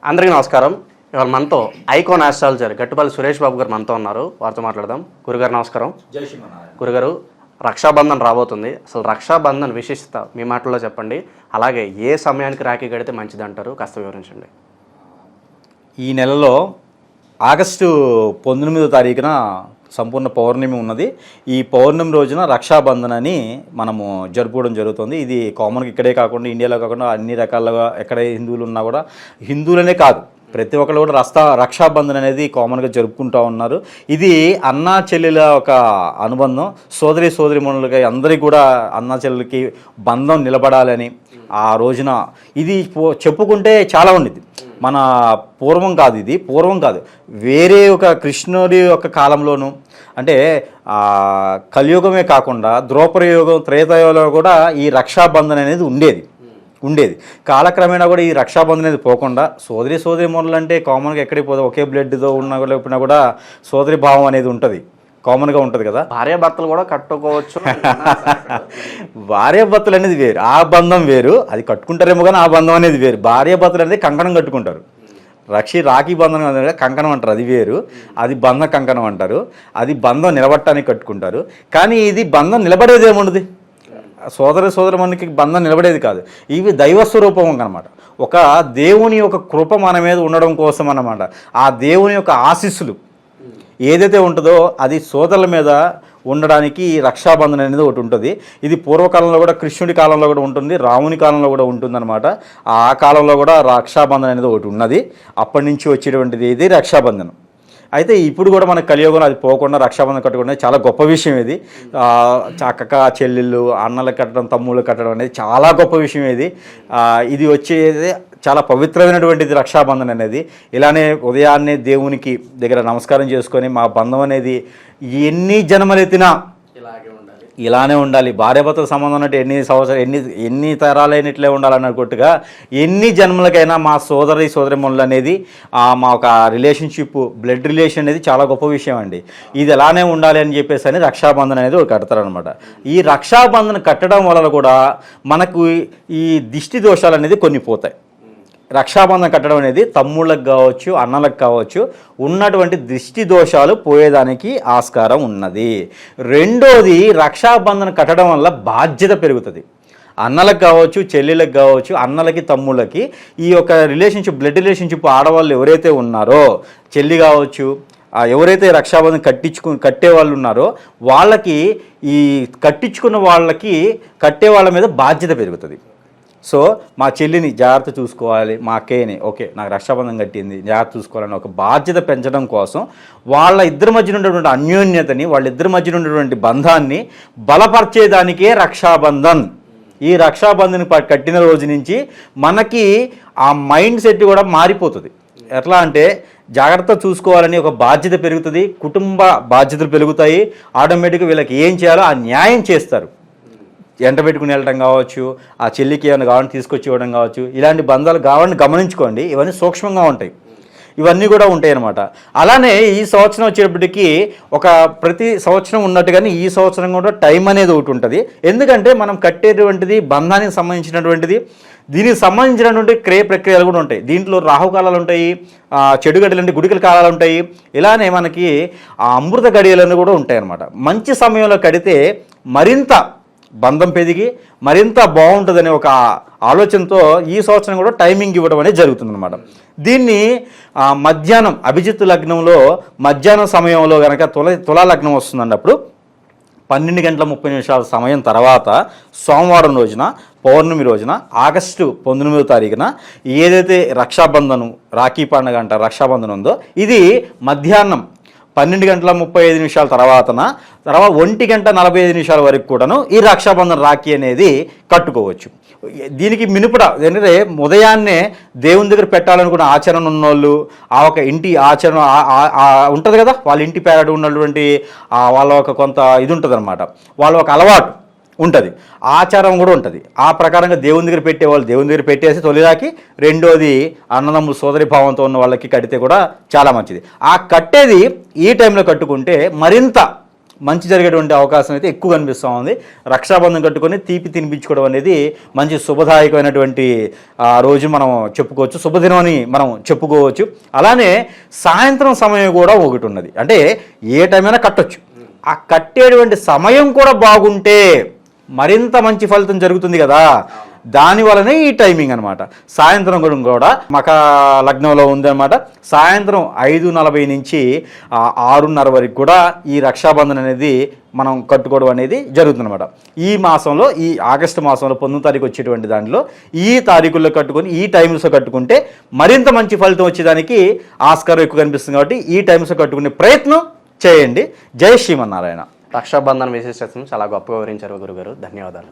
అందరికీ నమస్కారం. ఇవాళ మనతో ఐకాన్ ఆస్ట్రాలజర్ గట్టుపల్లి సురేష్ బాబు గారు మనతో ఉన్నారు. వారితో మాట్లాడదాం. గురుగారు నమస్కారం. జై శ్రీమన్నారాయణ. గురుగారు, రక్షాబంధన్ రాబోతుంది. అసలు రక్షాబంధన్ విశిష్టత మీ మాటల్లో చెప్పండి. అలాగే ఏ సమయానికి రాఖీ కడితే మంచిది అంటారు, కాస్త వివరించండి. ఈ నెలలో ఆగస్టు 19వ తారీఖున సంపూర్ణ పౌర్ణమి ఉన్నది. ఈ పౌర్ణమి రోజున రక్షాబంధన్ అని మనము జరుపుకోవడం జరుగుతుంది. ఇది కామన్గా ఇక్కడే కాకుండా ఇండియాలో కాకుండా అన్ని రకాలుగా ఎక్కడ హిందువులు ఉన్నా కూడా, హిందువులనే కాదు ప్రతి ఒక్కరు కూడా రక్షాబంధన్ అనేది కామన్గా జరుపుకుంటూ ఉన్నారు. ఇది అన్నా చెల్లెల ఒక అనుబంధం. సోదరిమణులకి అందరికీ కూడా అన్నా చెల్లెలకి బంధం నిలబడాలని ఆ రోజున ఇది చెప్పుకుంటే చాలా ఉండేది. మన పూర్వం కాదు, వేరే ఒక కృష్ణుడి యొక్క కాలంలోనూ, అంటే కలియుగమే కాకుండా ద్రౌపదయుగం త్రేతాయుగంలో కూడా ఈ రక్షాబంధన్ అనేది ఉండేది. కాలక్రమేణా కూడా ఈ రక్షాబంధన్ అనేది పోకుండా సోదరిమణులు అంటే కామన్గా ఎక్కడికి పోతే ఒకే బ్లడ్తో ఉన్నా లేకపోయినా కూడా సోదరి భావం అనేది ఉంటుంది, కామన్గా ఉంటుంది కదా. భార్యాభర్తలు కూడా కట్టుకోవచ్చు. భార్యాభర్తలు అనేది వేరు, ఆ బంధం వేరు. అది కట్టుకుంటారేమో కానీ ఆ బంధం అనేది వేరు. భార్యాభర్తలు అనేది కంకణం కట్టుకుంటారు. రాఖీ బంధనం అనేది కంకణం అంటారు, అది వేరు. అది బంధ కంకణం అంటారు. అది బంధం నిలబడటానికి కట్టుకుంటారు. కానీ ఇది బంధం నిలబడేది ఏముండదు. సోదరమణికి బంధం నిలబడేది కాదు. ఇవి దైవస్వరూపం అన్నమాట. ఒక దేవుని యొక్క కృప మన మీద ఉండడం కోసం అన్నమాట. ఆ దేవుని యొక్క ఆశీస్సులు ఏదైతే ఉంటుందో అది సోదరుల మీద ఉండడానికి రక్షాబంధన్ అనేది ఒకటి ఉంటుంది. ఇది పూర్వకాలంలో కూడా కృష్ణుడి కాలంలో కూడా ఉంటుంది, రాముని కాలంలో కూడా ఉంటుందన్నమాట. ఆ కాలంలో కూడా రక్షాబంధన్ అనేది ఒకటి ఉన్నది. అప్పటి నుంచి వచ్చేటువంటిది ఇది రక్షాబంధనం. అయితే ఇప్పుడు కూడా మన కలియుగంలో అది పోకుండా రక్షాబంధన్ కట్టుకోవడం చాలా గొప్ప విషయం. ఇది అక్క చెల్లెళ్ళు అన్నలకు కట్టడం, తమ్ముళ్ళు కట్టడం అనేది చాలా గొప్ప విషయం. ఇది వచ్చేది చాలా పవిత్రమైనటువంటిది రక్షాబంధన్ అనేది. ఇలానే ఉదయాన్నే దేవునికి దగ్గర నమస్కారం చేసుకొని మా బంధం అనేది ఎన్ని జన్మలెత్తినా ఇలానే ఉండాలి. భార్యాభర్తల సంబంధం అంటే ఎన్ని సంవత్సరాలు ఎన్ని తరాలైనట్లే ఉండాలన్నట్టుగా ఎన్ని జన్మలకైనా మా సోదరిమణులు అనేది మా ఒక రిలేషన్షిప్, బ్లడ్ రిలేషన్ అనేది చాలా గొప్ప విషయం అండి. ఇది ఎలానే ఉండాలి అని చెప్పేసి అని రక్షాబంధన్ అనేది ఒక కడతారనమాట. ఈ రక్షాబంధన్ కట్టడం వల్ల కూడా మనకు ఈ దిష్టి దోషాలు అనేది కొన్ని పోతాయి. రక్షాబంధన్ కట్టడం అనేది తమ్ముళ్ళకు కావచ్చు, అన్నలకు కావచ్చు ఉన్నటువంటి దృష్టి దోషాలు పోయేదానికి ఆస్కారం ఉన్నది. రెండోది, రక్షాబంధన్ కట్టడం వల్ల బాధ్యత పెరుగుతుంది. అన్నలకు కావచ్చు, చెల్లెళ్ళకి కావచ్చు, అన్నలకి తమ్ముళ్ళకి ఈ యొక్క రిలేషన్షిప్, బ్లడ్ రిలేషన్షిప్ ఆడవాళ్ళు ఎవరైతే ఉన్నారో, చెల్లి కావచ్చు, ఎవరైతే రక్షాబంధన్ కట్టే వాళ్ళు ఉన్నారో వాళ్ళకి ఈ కట్టించుకున్న వాళ్ళకి కట్టే వాళ్ళ మీద బాధ్యత పెరుగుతుంది. సో మా చెల్లిని జాగ్రత్త చూసుకోవాలి, మా అక్కయ్యని ఓకే నాకు రక్షాబంధం కట్టింది జాగ్రత్త చూసుకోవాలని ఒక బాధ్యత పెంచడం కోసం వాళ్ళ ఇద్దరి మధ్యన ఉన్నటువంటి అన్యోన్యతని, వాళ్ళిద్దరి మధ్యన ఉన్నటువంటి బంధాన్ని బలపరిచేదానికే రక్షాబంధన్. ఈ రక్షాబంధన్ కట్టిన రోజు నుంచి మనకి ఆ మైండ్ సెట్ కూడా మారిపోతుంది. ఎట్లా అంటే జాగ్రత్త చూసుకోవాలని ఒక బాధ్యత పెరుగుతుంది, కుటుంబ బాధ్యతలు పెరుగుతాయి. ఆటోమేటిక్గా వీళ్ళకి ఏం చేయాలో ఆ న్యాయం చేస్తారు. ఎంట పెట్టుకుని వెళ్ళడం కావచ్చు, ఆ చెల్లికి ఏమైనా కావాలని తీసుకొచ్చి ఇవ్వడం కావచ్చు, ఇలాంటి బంధాలు కావాలని గమనించుకోండి. ఇవన్నీ సూక్ష్మంగా ఉంటాయి, ఇవన్నీ కూడా ఉంటాయి అన్నమాట. అలానే ఈ సంవత్సరం వచ్చేటప్పటికి ఒక ప్రతి సంవత్సరం ఉన్నట్టుగానే ఈ సంవత్సరం కూడా టైం అనేది ఒకటి ఉంటుంది. ఎందుకంటే మనం కట్టేటువంటిది బంధానికి సంబంధించినటువంటిది, దీనికి సంబంధించినటువంటి ప్రక్రియలు కూడా ఉంటాయి. దీంట్లో రాహుకాలాలు ఉంటాయి, చెడు గడియలు అంటే గుడికల కాలాలు ఉంటాయి. ఇలానే మనకి అమృత గడియలను కూడా ఉంటాయి అన్నమాట. మంచి సమయంలో కడితే మరింత బంధం పెరిగి మరింత బాగుంటుందనే ఒక ఆలోచనతో ఈ సంవత్సరం కూడా టైమింగ్ ఇవ్వడం అనేది జరుగుతుందన్నమాట. దీన్ని మధ్యాహ్నం అభిజిత్ లగ్నంలో మధ్యాహ్నం సమయంలో కనుక తులా లగ్నం వస్తుందన్నప్పుడు 12:30 సమయం తర్వాత సోమవారం రోజున, పౌర్ణమి రోజున, ఆగస్టు 19వ తారీఖున ఏదైతే రక్షాబంధనం, రాఖీ పండుగ అంటారు రక్షాబంధనం ఉందో, ఇది మధ్యాహ్నం 12:35 తర్వాత 1:45 వరకు కూడాను ఈ రక్షాబంధన్ రాఖీ అనేది కట్టుకోవచ్చు. దీనికి మినుపుడ ఏంటంటే ఉదయాన్నే దేవుని దగ్గర పెట్టాలనుకున్న ఆచరణ ఉన్నోళ్ళు, ఆ ఒక ఇంటి ఆచరణ ఉంటుంది కదా, వాళ్ళ ఇంటి పేరట ఉన్నటువంటి వాళ్ళ ఒక కొంత ఇది ఉంటుంది అనమాట, వాళ్ళ ఒక అలవాటు ఉంటుంది, ఆచారం కూడా ఉంటుంది. ఆ ప్రకారంగా దేవుని దగ్గర పెట్టేవాళ్ళు దేవుని దగ్గర పెట్టేసి తొలిరాకి, రెండోది అన్నదమ్ములు సోదరి భావంతో ఉన్న వాళ్ళకి కడితే కూడా చాలా మంచిది. ఆ కట్టేది ఈ టైంలో కట్టుకుంటే మరింత మంచి జరిగేటువంటి అవకాశం అయితే ఎక్కువ కనిపిస్తూ ఉంది. రక్షాబంధం కట్టుకొని తీపి తినిపించుకోవడం అనేది మంచి శుభదాయకమైనటువంటి రోజు మనం చెప్పుకోవచ్చు, శుభదినం అని మనం చెప్పుకోవచ్చు. అలానే సాయంత్రం సమయం కూడా ఒకటి ఉన్నది, అంటే ఏ టైం అయినా కట్టొచ్చు. ఆ కట్టేటువంటి సమయం కూడా బాగుంటే మరింత మంచి ఫలితం జరుగుతుంది కదా, దాని వలనే ఈ టైమింగ్ అనమాట. సాయంత్రం కూడా మక లగ్నంలో ఉందన్నమాట. సాయంత్రం 5:40 నుంచి 6:30 వరకు కూడా ఈ రక్షాబంధన్ అనేది మనం కట్టుకోవడం అనేది జరుగుతుందన్నమాట. ఈ మాసంలో, ఈ ఆగస్టు మాసంలో 19వ తారీఖు వచ్చేటువంటి దాంట్లో ఈ తారీఖుల్లో కట్టుకొని ఈ టైమ్స్లో కట్టుకుంటే మరింత మంచి ఫలితం వచ్చేదానికి ఆస్కారం ఎక్కువ కనిపిస్తుంది. కాబట్టి ఈ టైమ్స్లో కట్టుకునే ప్రయత్నం చేయండి. జై శ్రీమన్నారాయణ. రక్షాబంధన్ విశిష్టతను చాలా గొప్పగా వివరించారు గురుగారు. ధన్యవాదాలు.